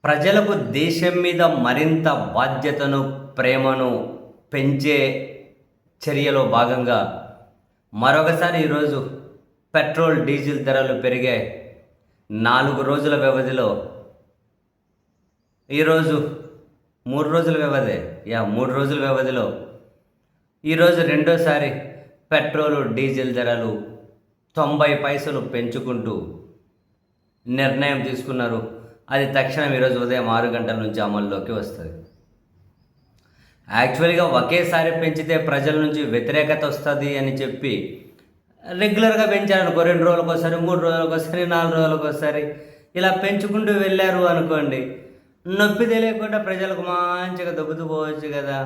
ప్రజలకు దేశం మీద మరింత బాధ్యతను, ప్రేమను పెంచే చర్యలో భాగంగా మరొకసారి ఈరోజు పెట్రోల్, డీజిల్ ధరలు పెరిగాయి. 4 రోజుల వ్యవధిలో ఈరోజు 3 రోజుల వ్యవధే. 3 రోజుల వ్యవధిలో ఈరోజు రెండోసారి పెట్రోలు, డీజిల్ ధరలు 90 పైసలు పెంచుకుంటూ నిర్ణయం తీసుకున్నారు. అది తక్షణం ఈరోజు ఉదయం 6 గంటల నుంచి అమల్లోకి వస్తుంది. యాక్చువల్గా ఒకేసారి పెంచితే ప్రజల నుంచి వ్యతిరేకత వస్తుంది అని చెప్పి రెగ్యులర్గా పెంచారనుకో, 2 రోజులకోసారి, 3 రోజులకోసారి, 4 రోజులకోసారి ఇలా పెంచుకుంటూ వెళ్ళారు అనుకోండి, నొప్పి తెలియకుండా ప్రజలకు మంచిగా దొబ్బుతూ పోవచ్చు కదా.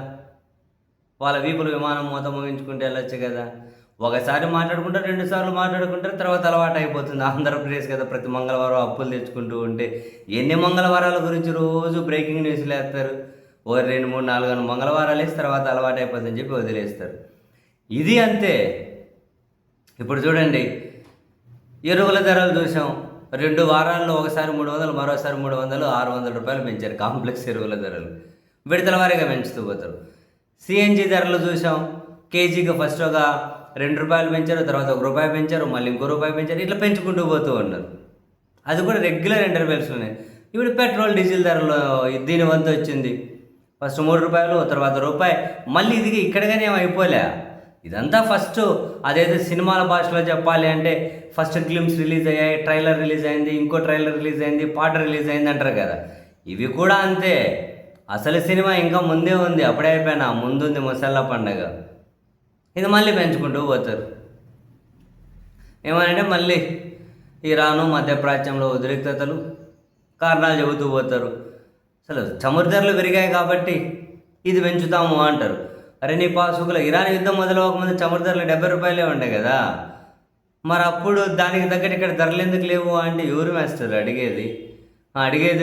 వాళ్ళ వీపులు విమానం మూత ముగించుకుంటూ వెళ్ళొచ్చు కదా. ఒకసారి మాట్లాడుకుంటారు, 2 సార్లు మాట్లాడుకుంటారు, తర్వాత అలవాటు అయిపోతుంది. ఆంధ్రప్రదేశ్ కదా, ప్రతి మంగళవారం అప్పులు తెచ్చుకుంటూ ఉంటే ఎన్ని మంగళవారాల గురించి రోజు బ్రేకింగ్ న్యూస్లు వేస్తారు. 2, 3, 4 మంగళవారాలు వేసి తర్వాత అలవాటు అయిపోతుందని చెప్పి వదిలేస్తారు. ఇది అంతే. ఇప్పుడు చూడండి, ఎరువుల ధరలు చూసాం. 2 వారాల్లో ఒకసారి 300, మరోసారి 300, 600 రూపాయలు పెంచారు కాంప్లెక్స్ ఎరువుల ధరలు. విడతల వారీగా పెంచుతూ పోతారు. సిఎన్జి ధరలు చూసాం. కేజీకి ఫస్ట్ ఒక 2 రూపాయలు పెంచారు, తర్వాత 1 రూపాయి పెంచారు, మళ్ళీ ఇంకో రూపాయి పెంచారు, ఇట్లా పెంచుకుంటూ పోతూ ఉన్నారు. అది కూడా రెగ్యులర్ ఇంటర్వెల్స్లోనే. ఇప్పుడు పెట్రోల్, డీజిల్ ధరలు దీని వంతు వచ్చింది. ఫస్ట్ 3 రూపాయలు, తర్వాత రూపాయి, మళ్ళీ ఇది ఇక్కడగానే ఏం అయిపోలే. ఇదంతా ఫస్ట్ అదైతే సినిమాల భాషలో చెప్పాలి అంటే ఫస్ట్ గ్లిమ్స్ రిలీజ్ అయ్యాయి, ట్రైలర్ రిలీజ్ అయింది, ఇంకో ట్రైలర్ రిలీజ్ అయింది, పాట రిలీజ్ అయింది అంటారు కదా. ఇవి కూడా అంతే. అసలు సినిమా ఇంకా ముందే ఉంది, అప్పుడే అయిపోయినా ముందుంది ముసళ్ళ పండగ. ఇది మళ్ళీ పెంచుకుంటూ పోతారు. ఏమనంటే మళ్ళీ ఇరాను, మధ్యప్రాచ్యంలో ఉద్రిక్తతలు, కారణాలు చెబుతూ పోతారు. అసలు చమురు ధరలు పెరిగాయి కాబట్టి ఇది పెంచుతాము అంటారు. అరే నీ పాసుకుల, ఇరాన్ యుద్ధం మొదలవకముందు చమురు ధరలు 70 రూపాయలే ఉండే కదా. మరి అప్పుడు దానికి తగ్గట్టు ఇక్కడ ధరలు ఎందుకు లేవు అంటే ఎవరు వేస్తారు అడిగేది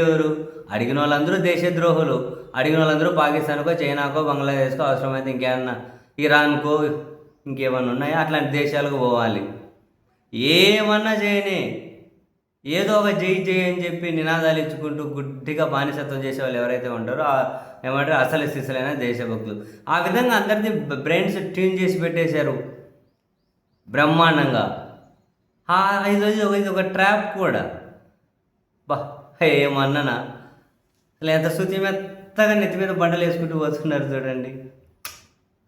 ఎవరు? అడిగిన వాళ్ళందరూ దేశద్రోహులు. అడిగిన వాళ్ళందరూ పాకిస్తాన్కో, చైనాకో, బంగ్లాదేశ్కో, అవసరమైతే ఇంకేమన్నా ఇరాన్కో ఇంకేమన్నా ఉన్నాయో అట్లాంటి దేశాలకు పోవాలి. ఏమన్నా చేయని, ఏదో ఒక జై అని చెప్పి నినాదాలు ఇచ్చుకుంటూ గుడ్డిగా బానిసత్వం చేసేవాళ్ళు ఎవరైతే ఉంటారో ఏమంటారు అసలు సిసలైన దేశభక్తులు. ఆ విధంగా అందరినీ బ్రెయిన్స్ ట్యూన్ చేసి పెట్టేశారు బ్రహ్మాండంగా. ఇది ఒక ట్రాప్ కూడా. ఏమన్నానా అసలు ఎంత శుచి మెత్తగా నెత్తి మీద బండలు వేసుకుంటూ పోతున్నారు చూడండి.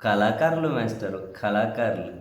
కళాకారులు మాస్టరు, కళాకారులు.